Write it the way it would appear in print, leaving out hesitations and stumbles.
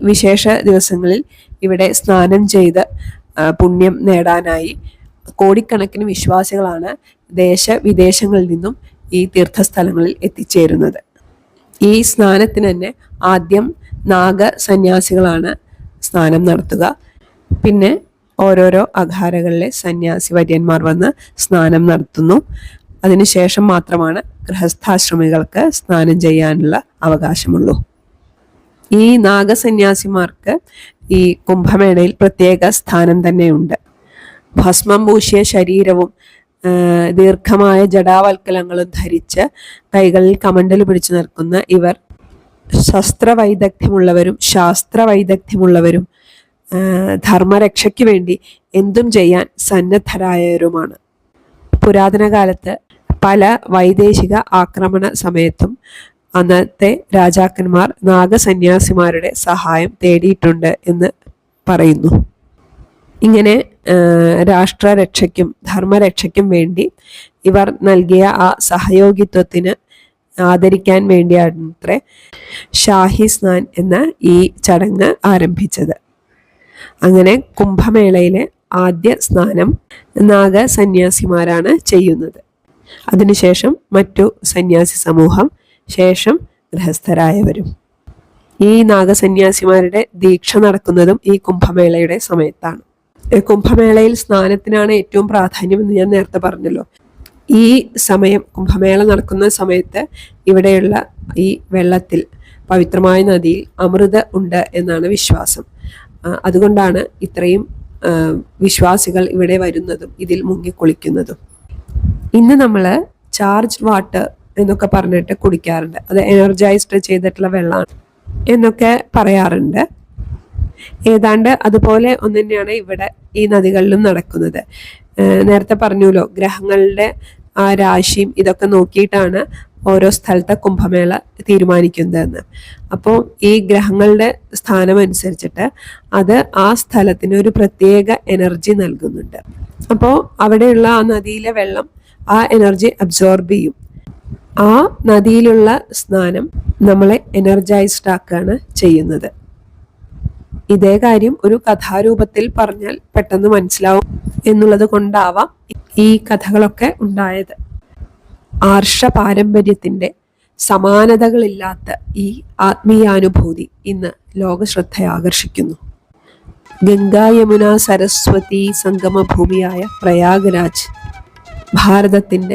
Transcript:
വിശേഷ ദിവസങ്ങളിൽ ഇവിടെ സ്നാനം ചെയ്ത് പുണ്യം നേടാനായി കോടിക്കണക്കിന് വിശ്വാസികളാണ് ദേശവിദേശങ്ങളിൽ നിന്നും ഈ തീർത്ഥസ്ഥലങ്ങളിൽ എത്തിച്ചേരുന്നത്. ഈ സ്നാനത്തിന് തന്നെ ആദ്യം നാഗസന്യാസികളാണ് സ്നാനം നടത്തുക. പിന്നെ ഓരോരോ അഖാരകളിലെ സന്യാസി വര്യന്മാർ വന്ന് സ്നാനം നടത്തുന്നു. അതിനുശേഷം മാത്രമാണ് ഗൃഹസ്ഥാശ്രമികൾക്ക് സ്നാനം ചെയ്യാനുള്ള അവകാശമുള്ളൂ. ഈ നാഗസന്യാസിമാർക്ക് ഈ കുംഭമേളയിൽ പ്രത്യേക സ്ഥാനം തന്നെയുണ്ട്. ഭസ്മം പൂശിയ ശരീരവും ദീർഘമായ ജടാവൽക്കലങ്ങളും ധരിച്ച് കൈകളിൽ കമണ്ടൽ പിടിച്ചു നിൽക്കുന്ന ഇവർ ശസ്ത്രവൈദഗ്ധ്യമുള്ളവരും ശാസ്ത്രവൈദഗ്ധ്യമുള്ളവരും ധർമ്മരക്ഷയ്ക്ക് വേണ്ടി എന്തും ചെയ്യാൻ സന്നദ്ധരായവരുമാണ്. പുരാതന കാലത്ത് പല വൈദേശിക ആക്രമണ സമയത്തും അന്നത്തെ രാജാക്കന്മാർ നാഗസന്യാസിമാരുടെ സഹായം തേടിയിട്ടുണ്ട് എന്ന് പറയുന്നു. ഇങ്ങനെ രാഷ്ട്രരക്ഷയ്ക്കും ധർമ്മരക്ഷയ്ക്കും വേണ്ടി ഇവർ നൽകിയ ആ സഹയോഗിത്വത്തിന് ആദരിക്കാൻ വേണ്ടിയാണത്രേ ഷാഹി സ്നാൻ എന്ന ഈ ചടങ്ങ് ആരംഭിച്ചത്. അങ്ങനെ കുംഭമേളയിലെ ആദ്യ സ്നാനം നാഗസന്യാസിമാരാണ് ചെയ്യുന്നത്. അതിനുശേഷം മറ്റു സന്യാസി സമൂഹം, ശേഷം ഗൃഹസ്ഥരായവരും. ഈ നാഗസന്യാസിമാരുടെ ദീക്ഷ നടക്കുന്നതും ഈ കുംഭമേളയുടെ സമയത്താണ്. കുംഭമേളയിൽ സ്നാനത്തിനാണ് ഏറ്റവും പ്രാധാന്യം എന്ന് ഞാൻ നേരത്തെ പറഞ്ഞല്ലോ. ഈ സമയം കുംഭമേള നടക്കുന്ന സമയത്ത് ഇവിടെയുള്ള ഈ വെള്ളത്തിൽ, പവിത്രമായ നദിയിൽ അമൃത ഉണ്ട് എന്നാണ് വിശ്വാസം. അതുകൊണ്ടാണ് ഇത്രയും വിശ്വാസികൾ ഇവിടെ വരുന്നതും ഇതിൽ മുങ്ങിക്കുളിക്കുന്നതും. ഇന്ന് നമ്മൾ ചാർജ് വാട്ടർ എന്നൊക്കെ പറഞ്ഞിട്ട് കുടിക്കാറുണ്ട്. അത് എനർജൈസ്ഡ് ചെയ്തിട്ടുള്ള വെള്ളമാണ് എന്നൊക്കെ പറയാറുണ്ട്. ഏതാണ്ട് അതുപോലെ ഒന്ന് തന്നെയാണ് ഇവിടെ ഈ നദികളിലും നടക്കുന്നത്. നേരത്തെ പറഞ്ഞല്ലോ, ഗ്രഹങ്ങളുടെ ആ രാശിയും ഇതൊക്കെ നോക്കിയിട്ടാണ് ഓരോ സ്ഥലത്തെ കുംഭമേള തീരുമാനിക്കുന്നതെന്ന്. അപ്പോൾ ഈ ഗ്രഹങ്ങളുടെ സ്ഥാനം അനുസരിച്ചിട്ട് അത് ആ സ്ഥലത്തിന് ഒരു പ്രത്യേക എനർജി നൽകുന്നുണ്ട്. അപ്പോൾ അവിടെയുള്ള ആ നദിയിലെ വെള്ളം ആ എനർജി അബ്സോർബ് ചെയ്യും. ആ നദിയിലുള്ള സ്നാനം നമ്മളെ എനർജൈസ്ഡ് ആക്കുകയാണ് ചെയ്യുന്നത്. ഇതേ കാര്യം ഒരു കഥാരൂപത്തിൽ പറഞ്ഞാൽ പെട്ടെന്ന് മനസ്സിലാവും എന്നുള്ളത് കൊണ്ടാവാം ഈ കഥകളൊക്കെ ഉണ്ടായത്. ആർഷ പാരമ്പര്യത്തിന്റെ സമാനതകളില്ലാത്ത ഈ ആത്മീയാനുഭൂതി ഇന്ന് ലോകശ്രദ്ധ ആകർഷിക്കുന്നു. ഗംഗാ യമുന സരസ്വതി സംഗമ ഭൂമിയായ പ്രയാഗ്രാജ് ഭാരതത്തിന്റെ